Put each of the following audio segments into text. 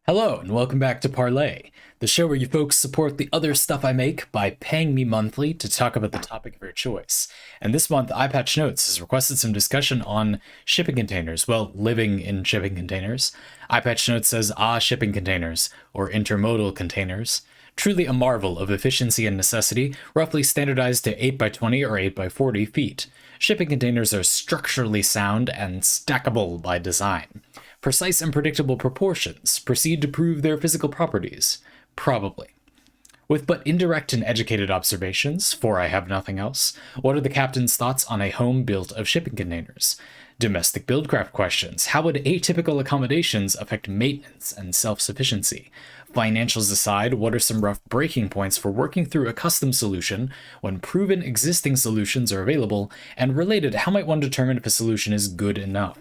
Hello, and welcome back to Parley, the show where you folks support the other stuff I make by paying me monthly to talk about the topic of your choice. And this month, EyePatchNotes has requested some discussion on shipping containers, well, living in shipping containers. EyePatchNotes says, shipping containers, or intermodal containers. Truly a marvel of efficiency and necessity, roughly standardized to 8 by 20 or 8 by 40 feet. Shipping containers are structurally sound and stackable by design. Precise and predictable proportions proceed to prove their physical properties. Probably. With but indirect and educated observations, for I have nothing else, what are the captain's thoughts on a home built of shipping containers? Domestic buildcraft questions. How would atypical accommodations affect maintenance and self-sufficiency? Financials aside, what are some rough breaking points for working through a custom solution when proven existing solutions are available? And related, how might one determine if a solution is good enough?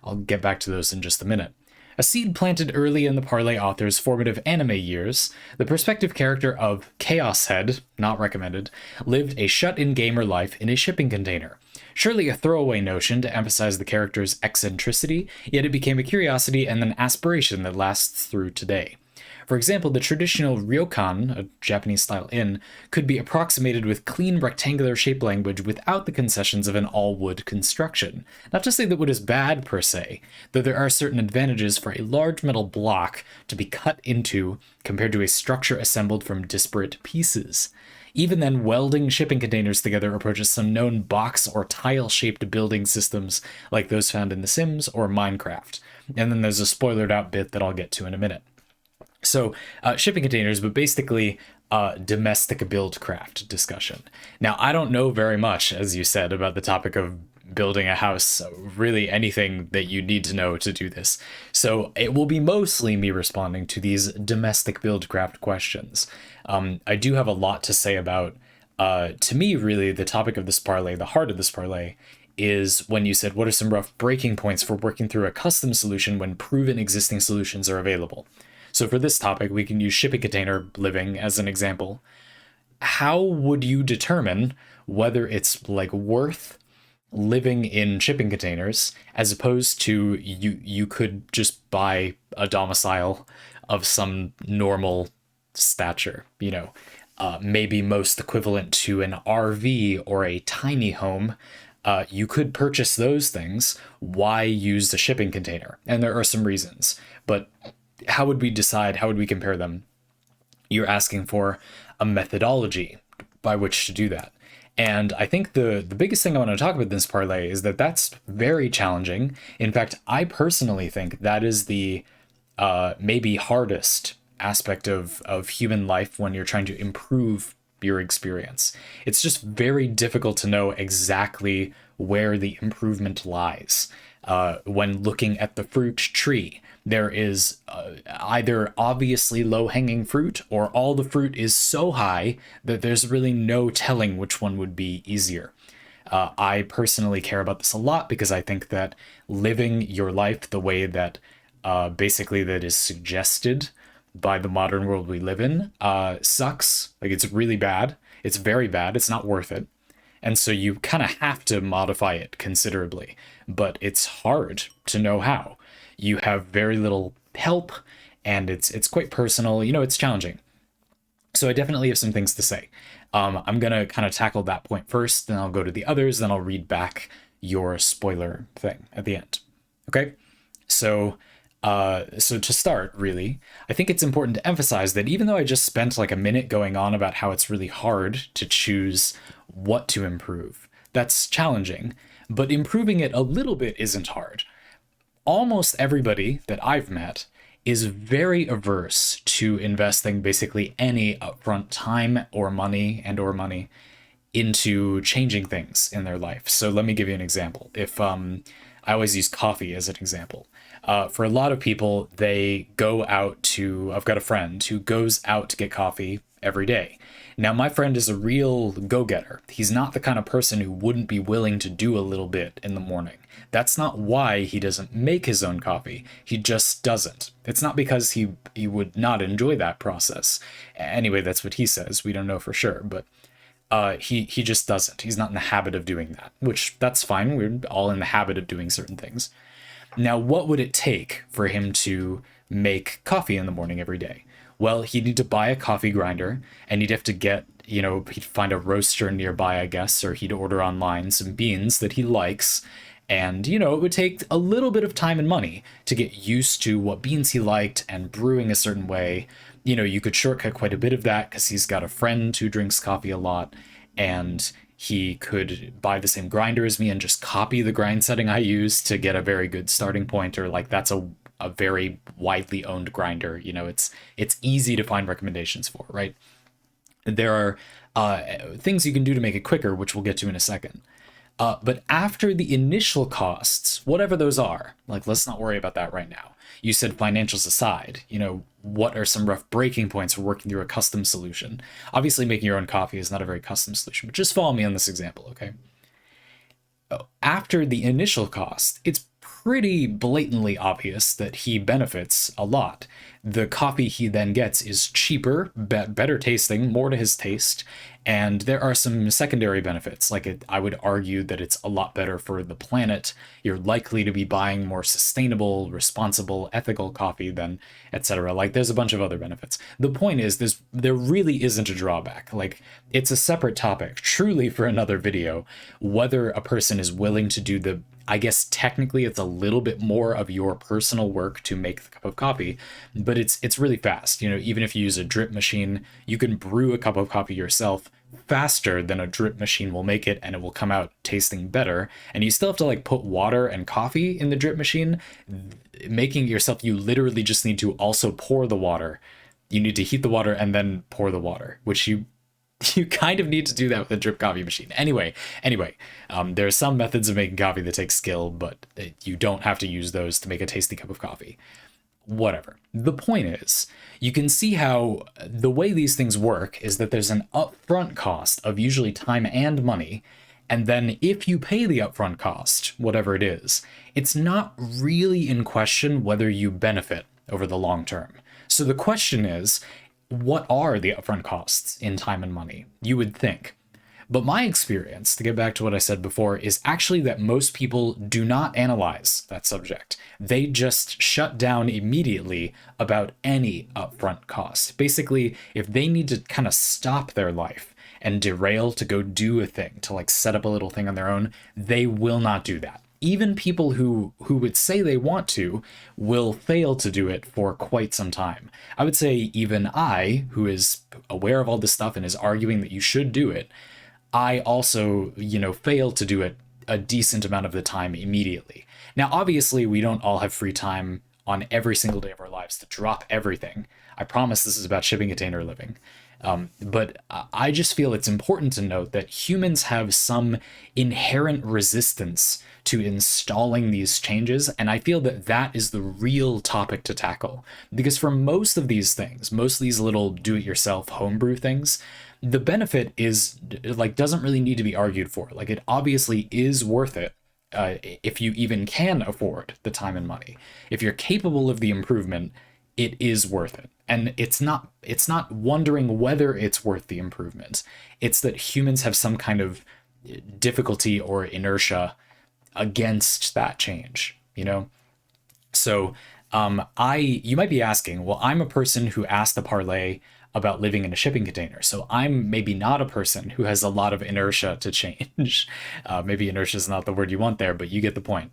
I'll get back to those in just a minute. A seed planted early in the Parley author's formative anime years, the prospective character of Chaos Head, not recommended, lived a shut-in gamer life in a shipping container. Surely a throwaway notion to emphasize the character's eccentricity, yet it became a curiosity and an aspiration that lasts through today. For example, the traditional ryokan, a Japanese-style inn, could be approximated with clean rectangular shape language without the concessions of an all-wood construction. Not to say that wood is bad per se, though there are certain advantages for a large metal block to be cut into compared to a structure assembled from disparate pieces. Even then, welding shipping containers together approaches some known box or tile-shaped building systems like those found in The Sims or Minecraft. And then there's a spoilered out bit that I'll get to in a minute. So shipping containers, but basically domestic buildcraft discussion. Now, I don't know very much, as you said, about the topic of building a house, really anything that you need to know to do this. So it will be mostly me responding to these domestic buildcraft questions. I do have a lot to say about, to me, really, the topic of this parlay, the heart of this parlay, is when you said, what are some rough breaking points for working through a custom solution when proven existing solutions are available? So for this topic, we can use shipping container living as an example. How would you determine whether it's like worth living in shipping containers as opposed to you could just buy a domicile of some normal stature, maybe most equivalent to an RV or a tiny home. You could purchase those things. Why use a shipping container? And there are some reasons, but how would we decide? How would we compare them? You're asking for a methodology by which to do that. And I think the biggest thing I want to talk about in this parlay is that that's very challenging. In fact, I personally think that is the maybe hardest aspect of human life when you're trying to improve your experience. It's just very difficult to know exactly where the improvement lies. When looking at the fruit tree, there is either obviously low-hanging fruit or all the fruit is so high that there's really no telling which one would be easier. I personally care about this a lot because I think that living your life the way that basically that is suggested by the modern world we live in sucks. Like, it's really bad. It's very bad. It's not worth it. And so you kind of have to modify it considerably, but it's hard to know how. You have very little help, and it's quite personal. It's challenging. So I definitely have some things to say. I'm going to kind of tackle that point first, then I'll go to the others, then I'll read back your spoiler thing at the end. Okay? So to start, really, I think it's important to emphasize that even though I just spent like a minute going on about how it's really hard to choose what to improve, that's challenging, but improving it a little bit isn't hard. Almost everybody that I've met is very averse to investing basically any upfront time or money into changing things in their life. So let me give you an example. If I always use coffee as an example. For a lot of people, they go out to, I've got a friend who goes out to get coffee every day. Now, my friend is a real go-getter. He's not the kind of person who wouldn't be willing to do a little bit in the morning. That's not why he doesn't make his own coffee. He just doesn't. It's not because he would not enjoy that process. Anyway, that's what he says. We don't know for sure, but he just doesn't. He's not in the habit of doing that, which that's fine. We're all in the habit of doing certain things. Now, what would it take for him to make coffee in the morning every day. Well, he'd need to buy a coffee grinder, and he'd have to get, he'd find a roaster nearby, I guess, or he'd order online some beans that he likes. And, it would take a little bit of time and money to get used to what beans he liked and brewing a certain way. You could shortcut quite a bit of that because he's got a friend who drinks coffee a lot, and he could buy the same grinder as me and just copy the grind setting I use to get a very good starting point, or like that's a very widely owned grinder. It's easy to find recommendations for, right? There are things you can do to make it quicker, which we'll get to in a second. But after the initial costs, whatever those are, like let's not worry about that right now. You said financials aside, what are some rough breaking points for working through a custom solution? Obviously, making your own coffee is not a very custom solution, but just follow me on this example, okay? After the initial cost, it's pretty blatantly obvious that he benefits a lot. The coffee he then gets is cheaper, better tasting, more to his taste, and there are some secondary benefits. I would argue that it's a lot better for the planet. You're likely to be buying more sustainable, responsible, ethical coffee than etc. There's a bunch of other benefits. The point is, there really isn't a drawback. It's a separate topic, truly for another video, whether a person is willing to do I guess technically it's a little bit more of your personal work to make the cup of coffee, but it's really fast. Even if you use a drip machine, you can brew a cup of coffee yourself faster than a drip machine will make it, and it will come out tasting better. And you still have to put water and coffee in the drip machine. Making it yourself, you literally just need to also pour the water. You need to heat the water and then pour the water, which you kind of need to do that with a drip coffee machine. Anyway, there are some methods of making coffee that take skill, but you don't have to use those to make a tasty cup of coffee. Whatever. The point is, you can see how the way these things work is that there's an upfront cost of usually time and money, and then if you pay the upfront cost, whatever it is, it's not really in question whether you benefit over the long term. So the question is, what are the upfront costs in time and money? You would think. But my experience, to get back to what I said before, is actually that most people do not analyze that subject. They just shut down immediately about any upfront cost. Basically, if they need to kind of stop their life and derail to go do a thing, to set up a little thing on their own, they will not do that. Even people who would say they want to will fail to do it for quite some time. I would say even I, who is aware of all this stuff and is arguing that you should do it, I also, fail to do it a decent amount of the time immediately. Now, obviously, we don't all have free time on every single day of our lives to drop everything. I promise this is about shipping container living. But I just feel it's important to note that humans have some inherent resistance to installing these changes, and I feel that that is the real topic to tackle. Because for most of these things, most of these little do-it-yourself homebrew things, the benefit is doesn't really need to be argued for. It obviously is worth it if you even can afford the time and money. If you're capable of the improvement, it is worth it. And it's not wondering whether it's worth the improvement. It's that humans have some kind of difficulty or inertia against that change, So you might be asking, well, I'm a person who asked the Parley about living in a shipping container. So I'm maybe not a person who has a lot of inertia to change. Maybe inertia is not the word you want there, but you get the point.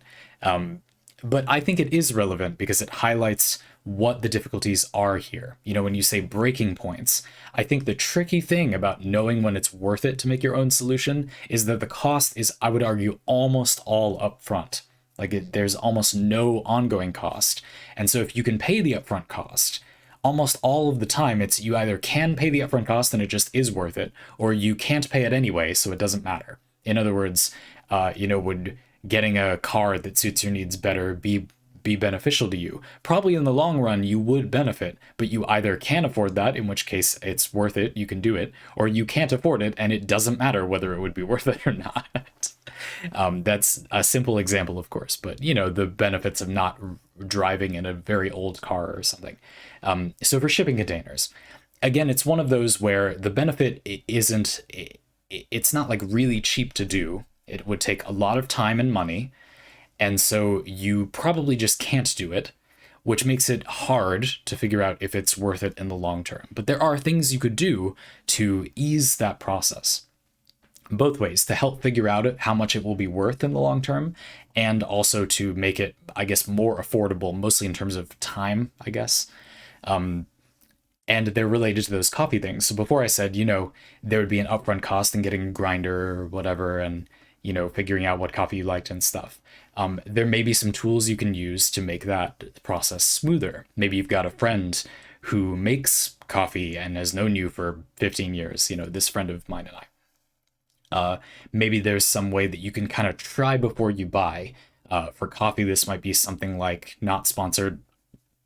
But I think it is relevant because it highlights what the difficulties are here. When you say breaking points, I think the tricky thing about knowing when it's worth it to make your own solution is that the cost is, I would argue, almost all upfront. There's almost no ongoing cost. And so if you can pay the upfront cost, almost all of the time it's you either can pay the upfront cost and it just is worth it, or you can't pay it anyway, so it doesn't matter. In other words, would getting a car that suits your needs better be beneficial to you? Probably in the long run you would benefit, but you either can afford that, in which case it's worth it, you can do it, or you can't afford it and it doesn't matter whether it would be worth it or not. That's a simple example, of course, but the benefits of not driving in a very old car or something. So for shipping containers, again, it's one of those where the benefit it's not really cheap to do. It would take a lot of time and money, and so you probably just can't do it. which makes it hard to figure out if it's worth it in the long term. But there are things you could do to ease that process both ways, to help figure out how much it will be worth in the long term, and also to make it, I guess, more affordable, mostly in terms of time, I guess. And they're related to those coffee things. So before I said, there would be an upfront cost in getting a grinder or whatever, and, figuring out what coffee you liked and stuff. There may be some tools you can use to make that process smoother. Maybe you've got a friend who makes coffee and has known you for 15 years, this friend of mine and I. Maybe there's some way that you can kind of try before you buy. For coffee, this might be something like, not sponsored,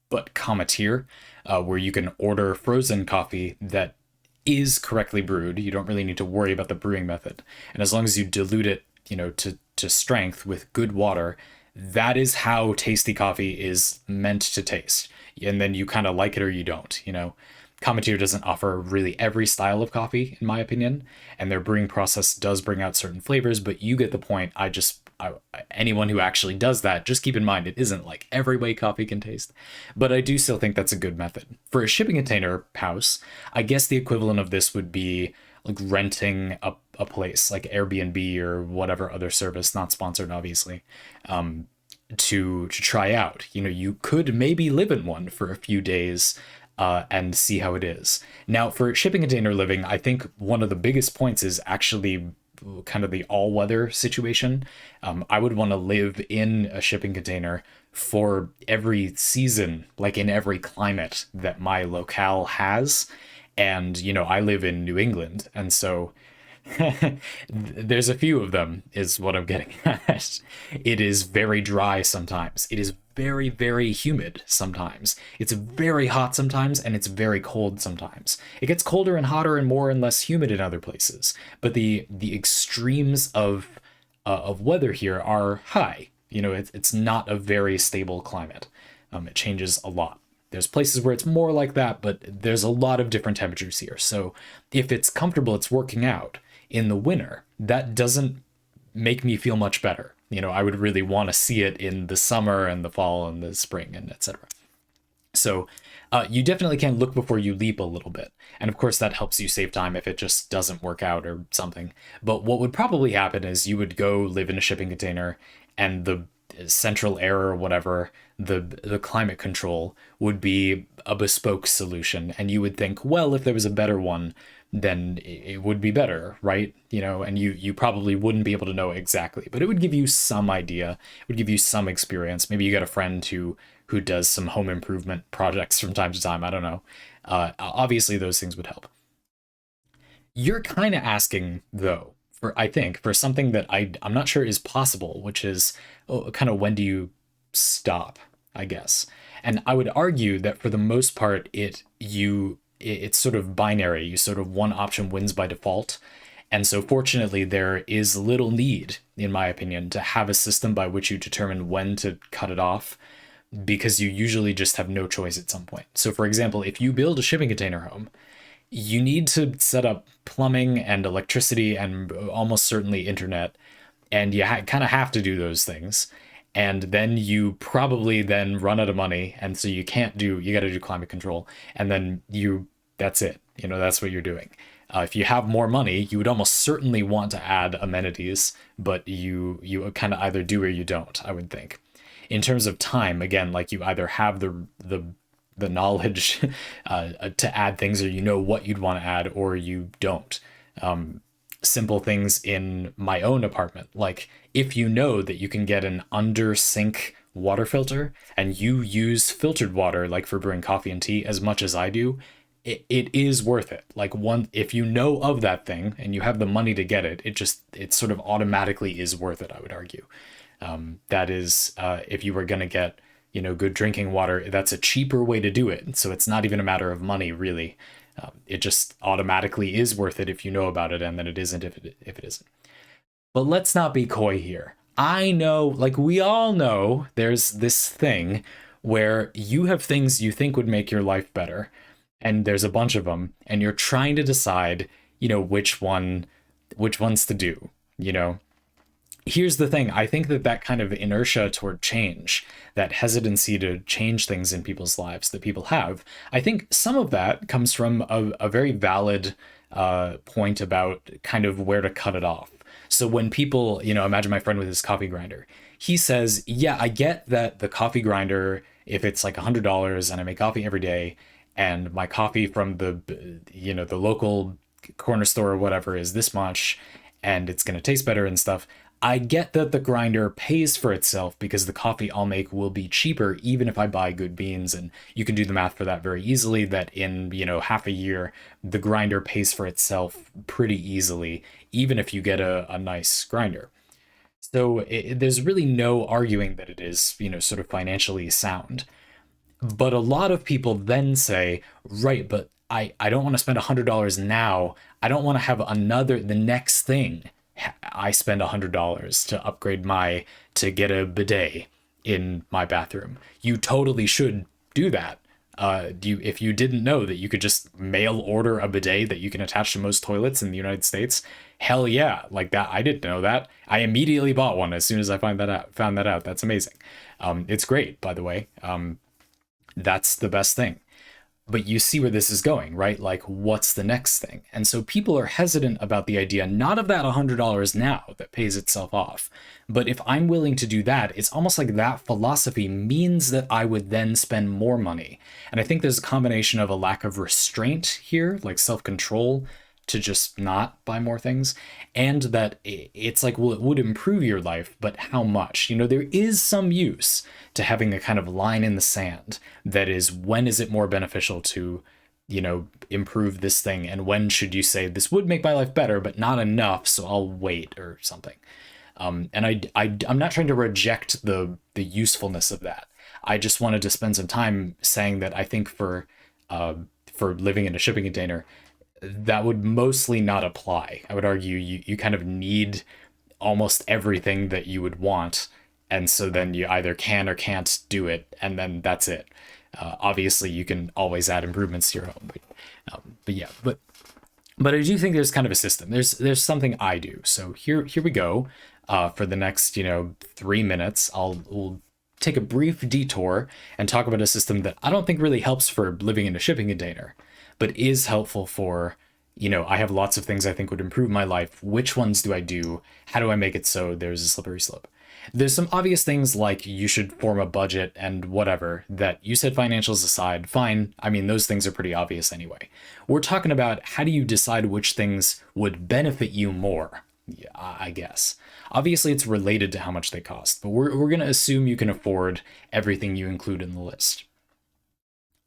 but Cometeer, where you can order frozen coffee that is correctly brewed. You don't really need to worry about the brewing method. And as long as you dilute it, to strength with good water, that is how tasty coffee is meant to taste. And then you kind of like it or you don't, Cometeer doesn't offer really every style of coffee, in my opinion, and their brewing process does bring out certain flavors, but you get the point. Anyone who actually does that, just keep in mind, it isn't like every way coffee can taste, but I do still think that's a good method. For a shipping container house, I guess the equivalent of this would be like renting a place like Airbnb or whatever other service, not sponsored, obviously, to try out. You could maybe live in one for a few days, and see how it is. Now, for shipping container living, I think one of the biggest points is actually kind of the all-weather situation. I would want to live in a shipping container for every season, like in every climate that my locale has. And, I live in New England, and so there's a few of them, is what I'm getting at. It is very dry sometimes. It is very, very humid sometimes. It's very hot sometimes, and it's very cold sometimes. It gets colder and hotter and more and less humid in other places. But the extremes of weather here are high. It's not a very stable climate. It changes a lot. There's places where it's more like that, but there's a lot of different temperatures here. So if it's comfortable, it's working out in the winter, that doesn't make me feel much better. I would really want to see it in the summer and the fall and the spring and etc. So you definitely can look before you leap a little bit. And of course, that helps you save time if it just doesn't work out or something. But what would probably happen is you would go live in a shipping container, and the central air or whatever, the climate control would be a bespoke solution. And you would think, well, if there was a better one, then it would be better, right? And you probably wouldn't be able to know exactly, but it would give you some idea. It would give you some experience. Maybe you got a friend who does some home improvement projects from time to time. I don't know. Obviously, those things would help. You're kind of asking, though, I think, for something that I'm not sure is possible, which is kind of when do you stop, I guess. And I would argue that for the most part, it's sort of binary. You sort of one option wins by default. And so fortunately, there is little need, in my opinion, to have a system by which you determine when to cut it off, because you usually just have no choice at some point. So for example, if you build a shipping container home, you need to set up plumbing and electricity and almost certainly internet. And you kind of have to do those things. And then you probably then run out of money. And so you got to do climate control. And then that's it. That's what you're doing. If you have more money, you would almost certainly want to add amenities, but you kind of either do or you don't, I would think. In terms of time, again, like you either have the knowledge to add things, or what you'd want to add, or you don't. Simple things in my own apartment, like if you know that you can get an under sink water filter and you use filtered water, like for brewing coffee and tea, as much as I do, it is worth it. Like if you know of that thing and you have the money to get it, it sort of automatically is worth it, I would argue. That is, if you were going to get, good drinking water, that's a cheaper way to do it. So it's not even a matter of money, really. It just automatically is worth it if you know about it, and then it isn't if it isn't. But let's not be coy here. I know, like we all know, there's this thing where you have things you think would make your life better, and there's a bunch of them, and you're trying to decide, which ones to do, here's the thing. I think that that kind of inertia toward change, that hesitancy to change things in people's lives that people have, I think some of that comes from a very valid point about kind of where to cut it off. So when people, imagine my friend with his coffee grinder, he says, yeah, I get that the coffee grinder, if it's like $100 and I make coffee every day, and my coffee from the local corner store or whatever is this much, and it's going to taste better and stuff. I get that the grinder pays for itself because the coffee I'll make will be cheaper even if I buy good beans. And you can do the math for that very easily, that in, half a year, the grinder pays for itself pretty easily, even if you get a nice grinder. So there's really no arguing that it is, sort of financially sound. But a lot of people then say, right, but I don't want to spend $100 now. I don't want to have the next thing. I spend $100 to upgrade to get a bidet in my bathroom. You totally should do that. If you didn't know that you could just mail order a bidet that you can attach to most toilets in the United States, hell yeah, like that. I didn't know that. I immediately bought one as soon as I found that out. That's amazing. It's great, by the way. That's the best thing. But you see where this is going, right? Like, what's the next thing? And so people are hesitant about the idea, not of that $100 now that pays itself off, but if I'm willing to do that, it's almost like that philosophy means that I would then spend more money. And I think there's a combination of a lack of restraint here, like self-control, to just not buy more things, and that it's like, well, it would improve your life, but how much? There is some use to having a kind of line in the sand that is, when is it more beneficial to, improve this thing, and when should you say this would make my life better, but not enough, so I'll wait or something. And I'm not trying to reject the usefulness of that. I just wanted to spend some time saying that I think for living in a shipping container, that would mostly not apply. I would argue you kind of need almost everything that you would want, and so then you either can or can't do it, and then that's it. Obviously, you can always add improvements to your home, but I do think there's kind of a system. There's something I do. So here we go. For the next 3 minutes, we'll take a brief detour and talk about a system that I don't think really helps for living in a shipping container, but is helpful for, I have lots of things I think would improve my life. Which ones do I do? How do I make it so there's a slippery slope? There's some obvious things like you should form a budget and whatever that you said financials aside, fine. I mean, those things are pretty obvious anyway. We're talking about how do you decide which things would benefit you more, yeah, I guess. Obviously, it's related to how much they cost, but we're going to assume you can afford everything you include in the list.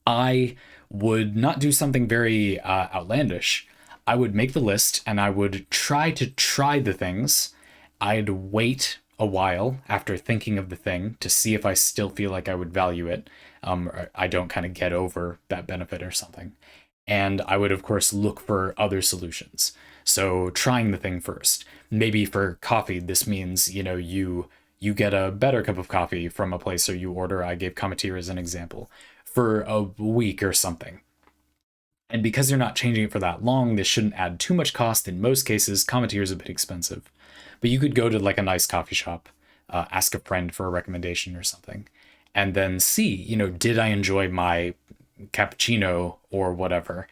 I would not do something very outlandish. I would make the list and I would try the things. I'd wait a while after thinking of the thing to see if I still feel like I would value it. Or I don't kind of get over that benefit or something. And I would, of course, look for other solutions. So trying the thing first. Maybe for coffee, this means, you get a better cup of coffee from a place, or you order. I gave Cometeer as an example, for a week or something. And because you're not changing it for that long, this shouldn't add too much cost. In most cases, Cometeer is a bit expensive, but you could go to like a nice coffee shop, ask a friend for a recommendation or something, and then see, did I enjoy my cappuccino or whatever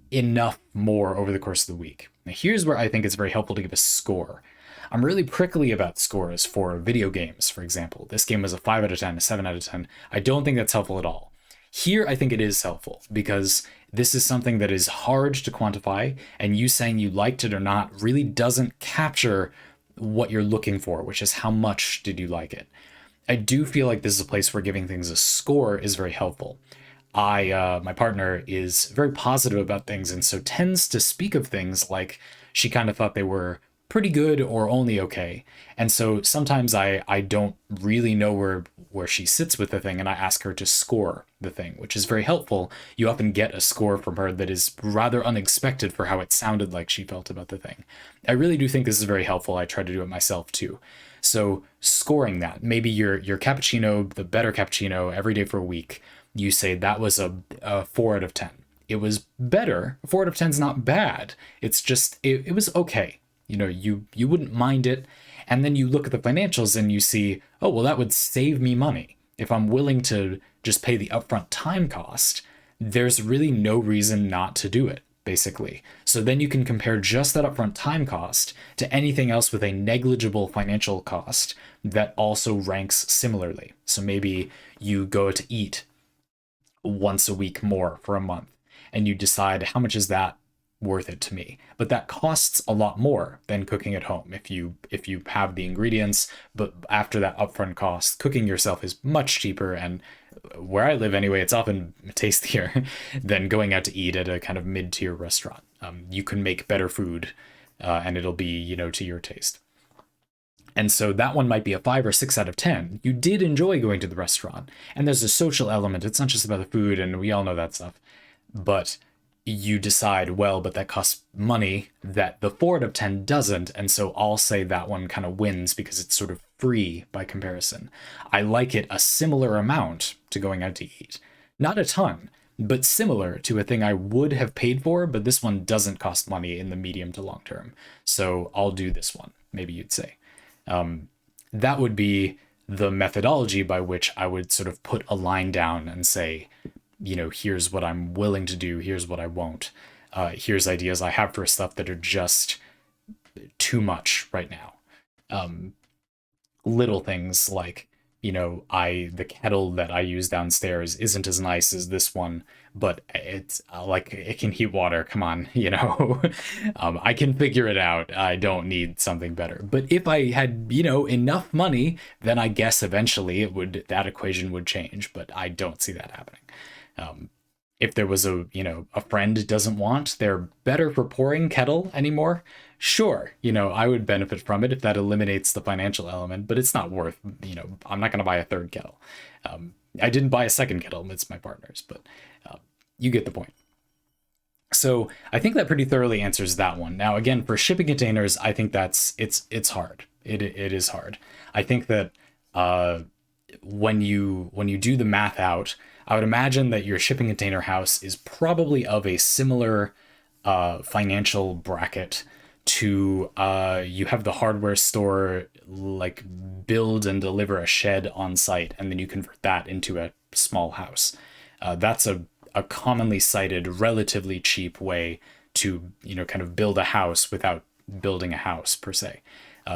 enough more over the course of the week? Now, here's where I think it's very helpful to give a score. I'm really prickly about scores for video games, for example. This game was a 5 out of 10, a 7 out of 10. I don't think that's helpful at all. Here, I think it is helpful because this is something that is hard to quantify, and you saying you liked it or not really doesn't capture what you're looking for, which is how much did you like it. I do feel like this is a place where giving things a score is very helpful. My partner is very positive about things, and so tends to speak of things like she kind of thought they were pretty good or only okay. And so sometimes I don't really know where she sits with the thing, and I ask her to score the thing, which is very helpful. You often get a score from her that is rather unexpected for how it sounded like she felt about the thing. I really do think this is very helpful. I try to do it myself too. So scoring that, maybe your cappuccino, the better cappuccino every day for a week, you say that was a 4 out of 10. It was better. 4 out of 10 is not bad. It's just, it was okay. You wouldn't mind it. And then you look at the financials and you see, oh, well, that would save me money. If I'm willing to just pay the upfront time cost, there's really no reason not to do it, basically. So then you can compare just that upfront time cost to anything else with a negligible financial cost that also ranks similarly. So maybe you go to eat once a week more for a month, and you decide, how much is that worth it to me? But that costs a lot more than cooking at home if you have the ingredients. But after that upfront cost, cooking yourself is much cheaper, and where I live anyway, it's often tastier than going out to eat at a kind of mid-tier restaurant. You can make better food, and it'll be, to your taste. And so that one might be a 5 or 6 out of 10. You did enjoy going to the restaurant, and there's a social element. It's not just about the food, and we all know that stuff. But you decide, well, but that costs money that the 4 out of 10 doesn't, and so I'll say that one kind of wins because it's sort of free by comparison. I like it a similar amount to going out to eat. Not a ton, but similar to a thing I would have paid for, but this one doesn't cost money in the medium to long term. So I'll do this one, maybe you'd say. That would be the methodology by which I would sort of put a line down and say, here's what I'm willing to do, here's what I won't. Here's ideas I have for stuff that are just too much right now. Little things like, the kettle that I use downstairs isn't as nice as this one, but it's like, it can heat water. Come on, I can figure it out. I don't need something better. But if I had, enough money, then I guess eventually that equation would change, but I don't see that happening. If there was a friend doesn't want their better for pouring kettle anymore, sure, I would benefit from it if that eliminates the financial element, but it's not worth, I'm not going to buy a third kettle. I didn't buy a second kettle, it's my partner's, but you get the point. So I think that pretty thoroughly answers that one. Now, again, for shipping containers, I think it's hard. It is hard. I think that when you do the math out, I would imagine that your shipping container house is probably of a similar financial bracket to you have the hardware store like build and deliver a shed on site, and then you convert that into a small house. That's a commonly cited, relatively cheap way to kind of build a house without building a house per se.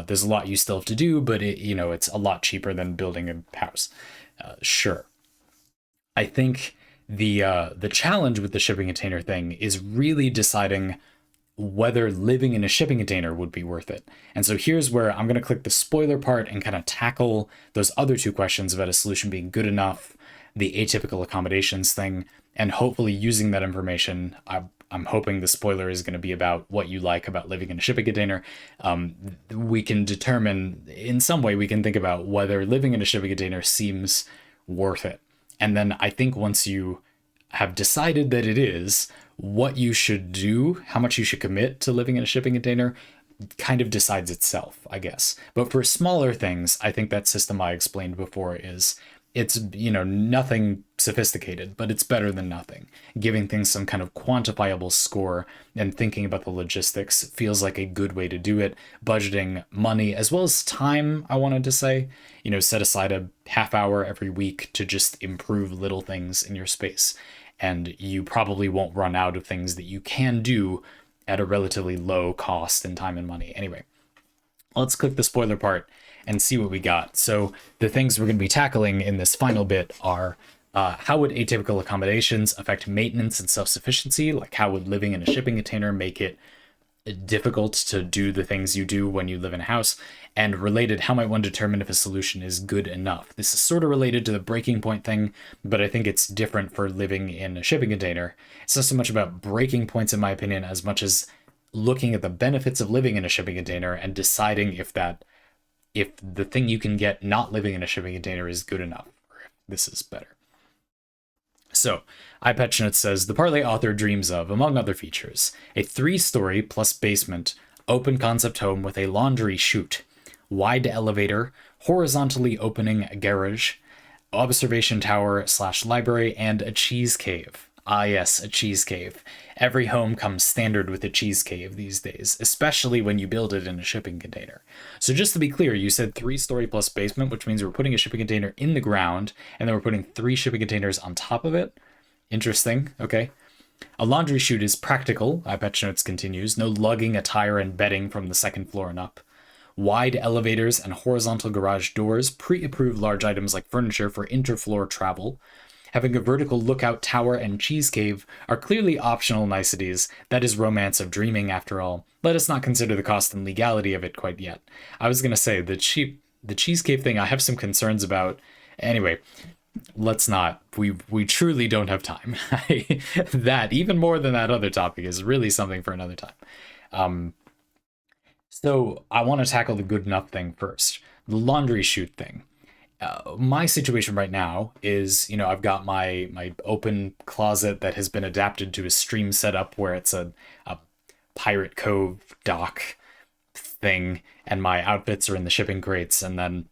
There's a lot you still have to do, but it's a lot cheaper than building a house. Sure. I think the challenge with the shipping container thing is really deciding whether living in a shipping container would be worth it. And so here's where I'm going to click the spoiler part and kind of tackle those other two questions about a solution being good enough, the atypical accommodations thing, and hopefully using that information. I'm hoping the spoiler is going to be about what you like about living in a shipping container. We can determine, in some way, we can think about whether living in a shipping container seems worth it. And then I think once you have decided that it is, what you should do, how much you should commit to living in a shipping container, kind of decides itself, I guess. But for smaller things, I think that system I explained before it's nothing sophisticated, but it's better than nothing. Giving things some kind of quantifiable score and thinking about the logistics feels like a good way to do it. Budgeting money as well as time, I wanted to say, set aside a half hour every week to just improve little things in your space. And you probably won't run out of things that you can do at a relatively low cost in time and money. Anyway, let's click the spoiler part and see what we got. So the things we're going to be tackling in this final bit are how would atypical accommodations affect maintenance and self-sufficiency? Like how would living in a shipping container make it difficult to do the things you do when you live in a house? And related, how might one determine if a solution is good enough? This is sort of related to the breaking point thing, but I think it's different for living in a shipping container. It's not so much about breaking points, in my opinion, as much as looking at the benefits of living in a shipping container and deciding if the thing you can get not living in a shipping container is good enough, or if this is better. So, EyePatchNotes says, the Parley author dreams of, among other features, a 3-story plus basement, open concept home with a laundry chute, wide elevator, horizontally opening garage, observation tower / library, and a cheese cave. Ah, yes, a cheese cave. Every home comes standard with a cheese cave these days, especially when you build it in a shipping container. So, just to be clear, you said 3 story plus basement, which means we're putting a shipping container in the ground and then we're putting 3 shipping containers on top of it. Interesting. Okay. A laundry chute is practical, EyePatchNotes continues. No lugging attire and bedding from the second floor and up. Wide elevators and horizontal garage doors pre-approve large items like furniture for interfloor travel. Having a vertical lookout tower and cheese cave are clearly optional niceties. That is romance of dreaming, after all. Let us not consider the cost and legality of it quite yet. I was gonna say the cheese cave thing I have some concerns about. Anyway, let's not. We truly don't have time. That, even more than that other topic, is really something for another time. Um, so I want to tackle the good enough thing first. The laundry chute thing. My situation right now is, I've got my open closet that has been adapted to a stream setup where it's a Pirate Cove dock thing, and my outfits are in the shipping crates, and then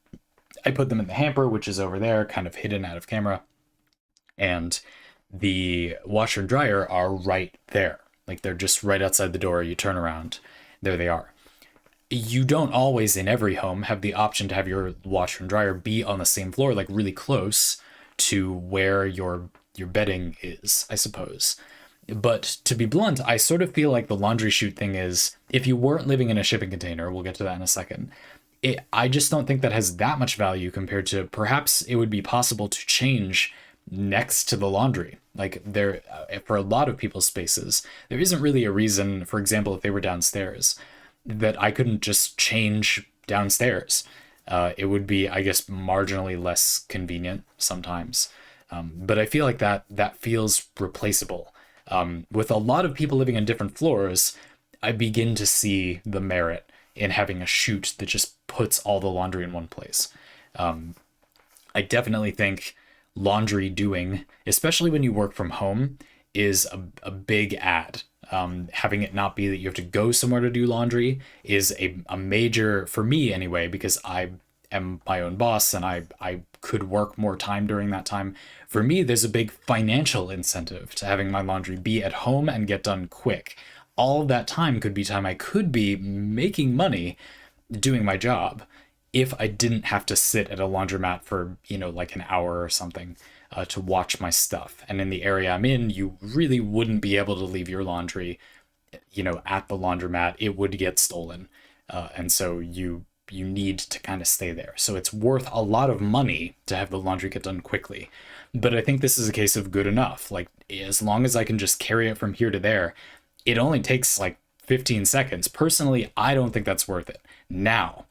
I put them in the hamper, which is over there, kind of hidden out of camera, and the washer and dryer are right there. Like, they're just right outside the door. You turn around, there they are. You don't always in every home have the option to have your washer and dryer be on the same floor, like really close to where your bedding is, I suppose. But to be blunt, I sort of feel like the laundry chute thing is, if you weren't living in a shipping container, we'll get to that in a second. I just don't think that has that much value compared to, perhaps it would be possible to change next to the laundry. Like, there, for a lot of people's spaces, there isn't really a reason, for example, if they were downstairs, that I couldn't just change downstairs. It would be, I guess, marginally less convenient sometimes. But I feel like that feels replaceable. With a lot of people living on different floors, I begin to see the merit in having a chute that just puts all the laundry in one place. I definitely think laundry doing, especially when you work from home, is a big add. Having it not be that you have to go somewhere to do laundry is a major, for me anyway, because I am my own boss and I could work more time during that time. For me, there's a big financial incentive to having my laundry be at home and get done quick. All of that time could be time I could be making money doing my job if I didn't have to sit at a laundromat for, like an hour or something to watch my stuff. And in the area I'm in, you really wouldn't be able to leave your laundry, at the laundromat. It would get stolen. And so you need to kind of stay there. So it's worth a lot of money to have the laundry get done quickly. But I think this is a case of good enough. Like, as long as I can just carry it from here to there, it only takes like 15 seconds. Personally, I don't think that's worth it. Now,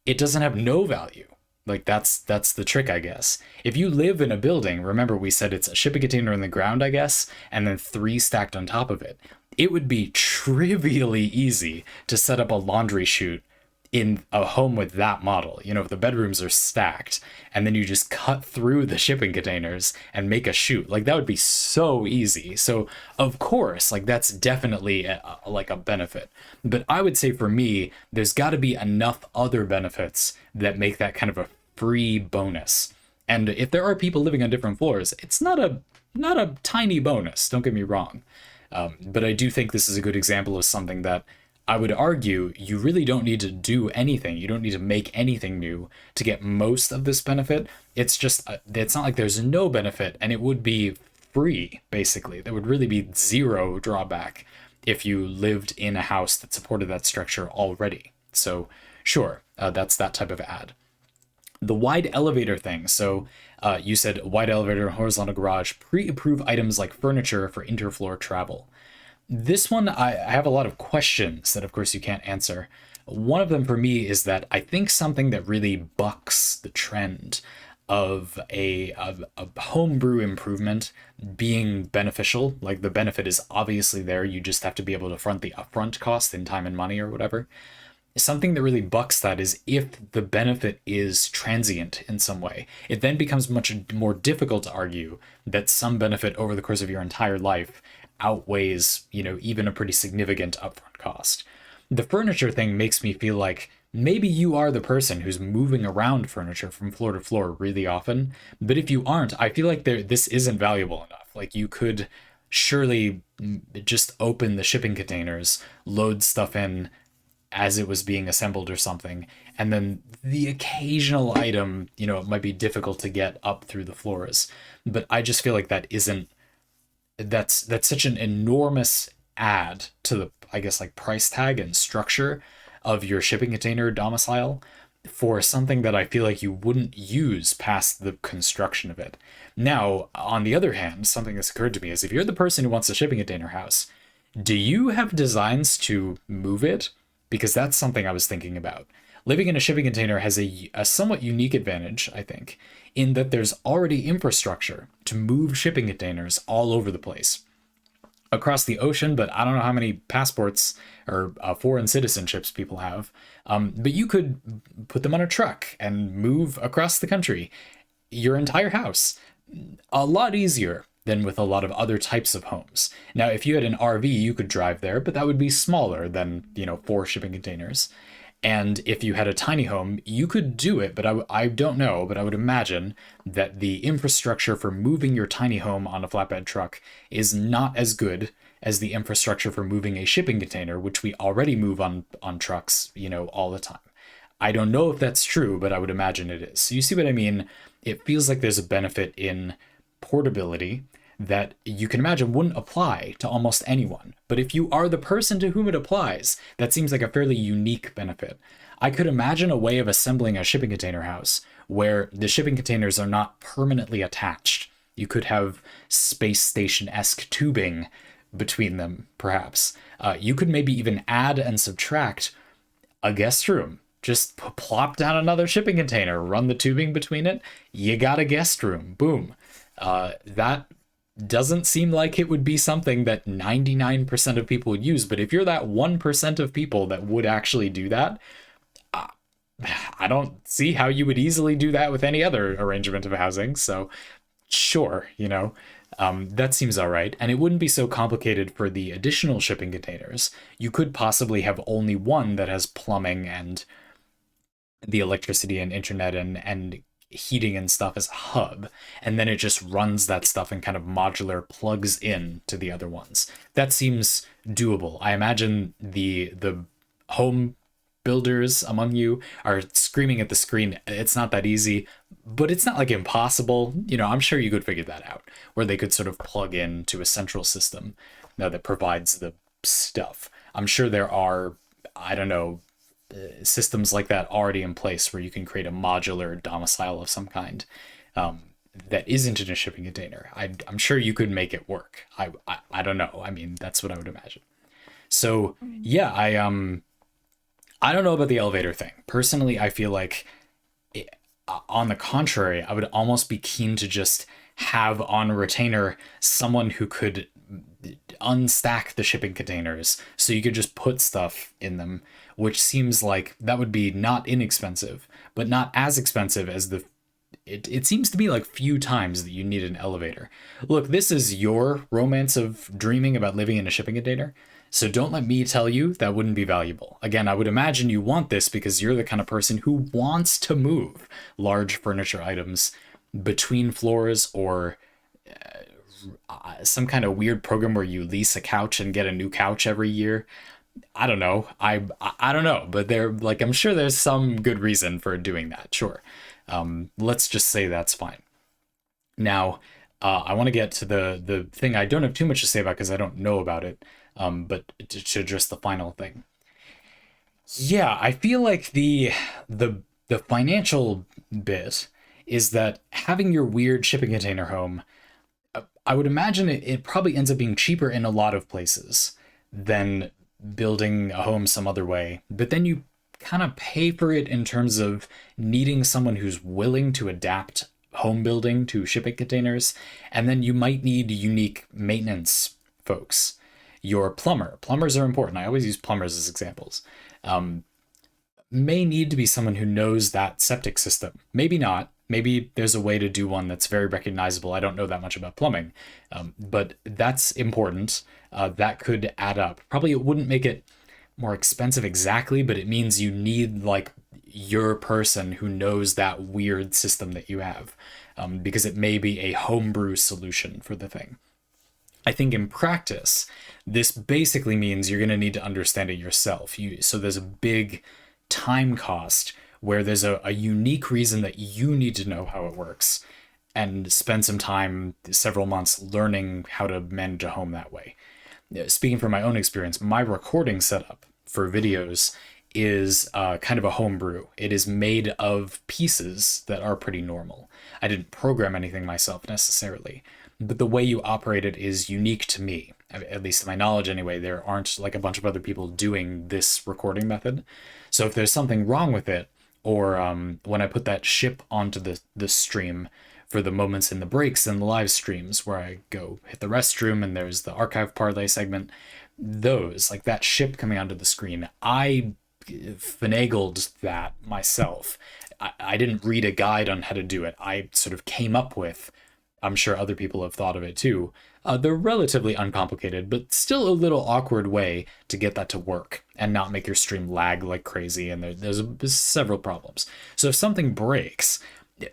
it doesn't have no value. Like, that's the trick, I guess. If you live in a building, remember we said it's a shipping container in the ground, I guess, and then 3 stacked on top of it. It would be trivially easy to set up a laundry chute in a home with that model. If the bedrooms are stacked and then you just cut through the shipping containers and make a chute, like, that would be so easy. So of course, like, that's definitely like a benefit. But I would say for me, there's got to be enough other benefits that make that kind of a free bonus. And if there are people living on different floors, it's not a tiny bonus, don't get me wrong. But I do think this is a good example of something that I would argue you really don't need to do anything. You don't need to make anything new to get most of this benefit. It's just, it's not like there's no benefit, and it would be free, basically. There would really be zero drawback if you lived in a house that supported that structure already. So sure, that's that type of ad. The wide elevator thing. So you said wide elevator, horizontal garage, pre-approve items like furniture for interfloor travel. This one, I have a lot of questions that, of course, you can't answer. One of them for me is that I think something that really bucks the trend of a homebrew improvement being beneficial, like, the benefit is obviously there, you just have to be able to front the upfront cost in time and money or whatever. Something that really bucks that is if the benefit is transient in some way. It then becomes much more difficult to argue that some benefit over the course of your entire life outweighs, even a pretty significant upfront cost. The furniture thing makes me feel like maybe you are the person who's moving around furniture from floor to floor really often, but if you aren't, I feel like this isn't valuable enough. Like you could surely just open the shipping containers, load stuff in as it was being assembled or something, and then the occasional item, it might be difficult to get up through the floors. But I just feel like that's such an enormous add to the, I guess, like price tag and structure of your shipping container domicile for something that I feel like you wouldn't use past the construction of it. Now, on the other hand, something that's occurred to me is if you're the person who wants a shipping container house, do you have designs to move it? Because that's something I was thinking about. Living in a shipping container has a somewhat unique advantage, I think, in that there's already infrastructure to move shipping containers all over the place across the ocean, but I don't know how many passports or foreign citizenships people have. But you could put them on a truck and move across the country, your entire house, a lot easier than with a lot of other types of homes. Now, if you had an RV, you could drive there, but that would be smaller than, 4 shipping containers. And if you had a tiny home, you could do it, but I don't know, but I would imagine that the infrastructure for moving your tiny home on a flatbed truck is not as good as the infrastructure for moving a shipping container, which we already move on trucks, all the time. I don't know if that's true, but I would imagine it is. So you see what I mean? It feels like there's a benefit in portability that you can imagine wouldn't apply to almost anyone. But if you are the person to whom it applies, that seems like a fairly unique benefit. I could imagine a way of assembling a shipping container house where the shipping containers are not permanently attached. You could have space station-esque tubing between them, perhaps. You could maybe even add and subtract a guest room. Just plop down another shipping container, run the tubing between it, you got a guest room. Boom. That doesn't seem like it would be something that 99% of people would use, but if you're that 1% of people that would actually do that, I don't see how you would easily do that with any other arrangement of housing. So sure, that seems all right. And it wouldn't be so complicated for the additional shipping containers. You could possibly have only one that has plumbing and the electricity and internet and heating and stuff as a hub, and then it just runs that stuff and kind of modular plugs in to the other ones. That seems doable. I imagine the home builders among you are screaming at the screen, it's not that easy, but it's not like impossible. I'm sure you could figure that out, where they could sort of plug in to a central system now that provides the stuff. I'm sure there are, I don't know, systems like that already in place where you can create a modular domicile of some kind that isn't in a shipping container. I'm sure you could make it work. I don't know. I mean, that's what I would imagine. So yeah, I don't know about the elevator thing. Personally, I feel like on the contrary, I would almost be keen to just have on retainer someone who could unstack the shipping containers so you could just put stuff in them, which seems like that would be not inexpensive, but not as expensive as it seems to be like few times that you need an elevator. Look, this is your romance of dreaming about living in a shipping container, so don't let me tell you that wouldn't be valuable. Again, I would imagine you want this because you're the kind of person who wants to move large furniture items between floors, or some kind of weird program where you lease a couch and get a new couch every year. I don't know. I don't know, but I'm sure there's some good reason for doing that. Sure. Let's just say that's fine. Now, I want to get to the thing I don't have too much to say about because I don't know about it. But to address the final thing. Yeah, I feel like the financial bit is that having your weird shipping container home, I would imagine it probably ends up being cheaper in a lot of places than building a home some other way. But then you kind of pay for it in terms of needing someone who's willing to adapt home building to shipping containers. And then you might need unique maintenance folks. Your plumbers are important. I always use plumbers as examples. May need to be someone who knows that septic system. Maybe not. Maybe there's a way to do one that's very recognizable. I don't know that much about plumbing, but that's important. That could add up. Probably it wouldn't make it more expensive exactly, but it means you need like your person who knows that weird system that you have, because it may be a homebrew solution for the thing. I think in practice, this basically means you're going to need to understand it yourself. So there's a big time cost where there's a unique reason that you need to know how it works and spend some time, several months, learning how to manage a home that way. Speaking from my own experience, my recording setup for videos is kind of a homebrew. It is made of pieces that are pretty normal. I didn't program anything myself necessarily, but the way you operate it is unique to me. At least to my knowledge anyway, there aren't like a bunch of other people doing this recording method. So if there's something wrong with it, or when I put that ship onto the stream for the moments in the breaks in the live streams where I go hit the restroom and there's the archive parlay segment, those, like that ship coming onto the screen, I finagled that myself. I didn't read a guide on how to do it. I sort of came up with, I'm sure other people have thought of it too, the relatively uncomplicated, but still a little awkward way to get that to work and not make your stream lag like crazy. And there's several problems. So if something breaks,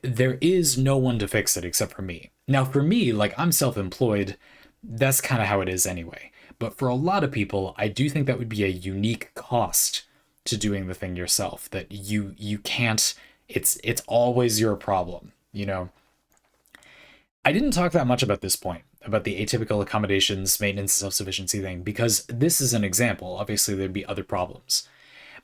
there is no one to fix it except for me. Now, for me, like I'm self-employed, that's kind of how it is anyway. But for a lot of people, I do think that would be a unique cost to doing the thing yourself, that you can't, it's always your problem, you know? I didn't talk that much about this point, about the atypical accommodations, maintenance, self-sufficiency thing, because this is an example. Obviously, there'd be other problems.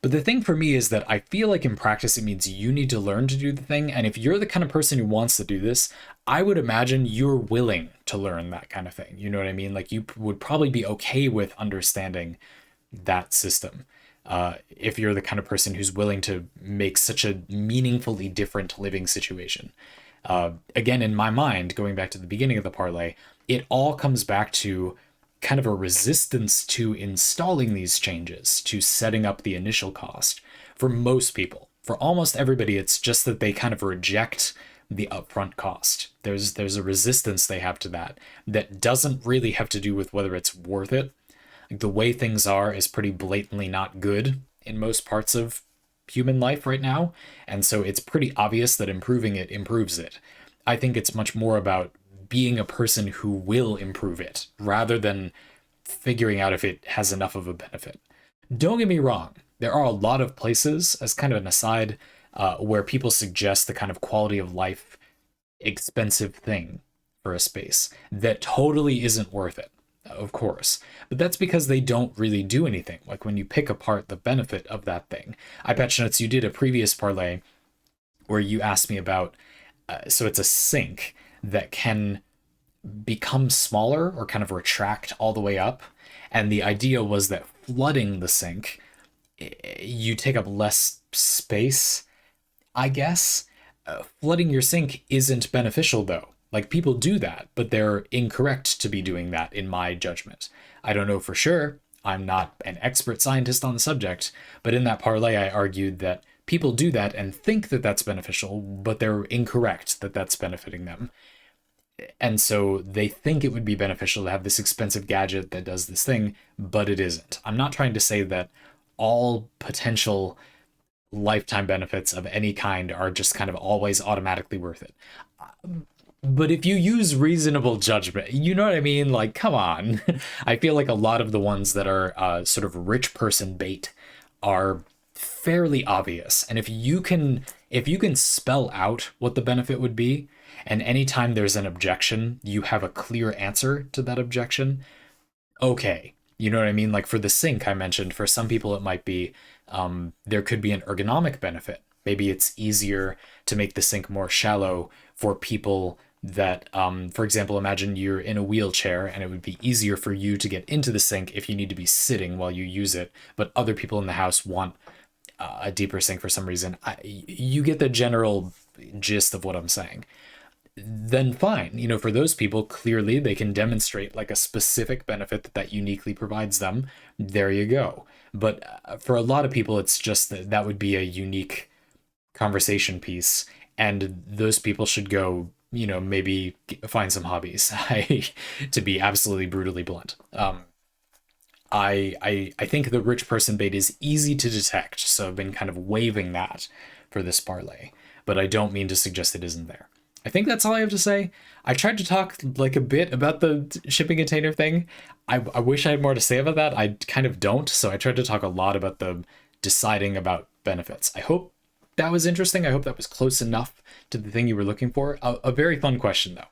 But the thing for me is that I feel like in practice, it means you need to learn to do the thing. And if you're the kind of person who wants to do this, I would imagine you're willing to learn that kind of thing. You know what I mean? Like you would probably be okay with understanding that system. If you're the kind of person who's willing to make such a meaningfully different living situation. Again, in my mind, going back to the beginning of the parlay, it all comes back to kind of a resistance to installing these changes, to setting up the initial cost. For most people, for almost everybody, it's just that they kind of reject the upfront cost. There's a resistance they have to that doesn't really have to do with whether it's worth it. Like the way things are is pretty blatantly not good in most parts of human life right now, and so it's pretty obvious that improving it improves it. I think it's much more about being a person who will improve it rather than figuring out if it has enough of a benefit. Don't get me wrong, there are a lot of places, as kind of an aside, where people suggest the kind of quality of life expensive thing for a space that totally isn't worth it, of course. But that's because they don't really do anything. Like when you pick apart the benefit of that thing. EyePatchNotes, you did a previous parlay where you asked me about, so it's a sink that can become smaller or kind of retract all the way up. And the idea was that flooding the sink, you take up less space, I guess. Flooding your sink isn't beneficial though. Like people do that, but they're incorrect to be doing that in my judgment. I don't know for sure. I'm not an expert scientist on the subject, but in that parlay, I argued that people do that and think that that's beneficial, but they're incorrect that that's benefiting them. And so they think it would be beneficial to have this expensive gadget that does this thing, but it isn't. I'm not trying to say that all potential lifetime benefits of any kind are just kind of always automatically worth it. But if you use reasonable judgment, you know what I mean? Like, come on. I feel like a lot of the ones that are sort of rich person bait are fairly obvious. And if you can spell out what the benefit would be, and anytime there's an objection, you have a clear answer to that objection, okay. You know what I mean? Like for the sink I mentioned, for some people it might be, there could be an ergonomic benefit. Maybe it's easier to make the sink more shallow for people that, for example, imagine you're in a wheelchair and it would be easier for you to get into the sink if you need to be sitting while you use it, but other people in the house want a deeper sink for some reason. You get the general gist of what I'm saying. Then fine, you know, for those people, clearly they can demonstrate like a specific benefit that uniquely provides them. There you go. But for a lot of people, it's just that would be a unique conversation piece, and those people should go, you know, maybe find some hobbies. To be absolutely brutally blunt, I think the rich person bait is easy to detect, so I've been kind of waving that for this parlay, but I don't mean to suggest it isn't there. I think that's all I have to say. I tried to talk like a bit about the shipping container thing. I wish I had more to say about that. I kind of don't. So I tried to talk a lot about the deciding about benefits. I hope that was interesting. I hope that was close enough to the thing you were looking for. A very fun question, though.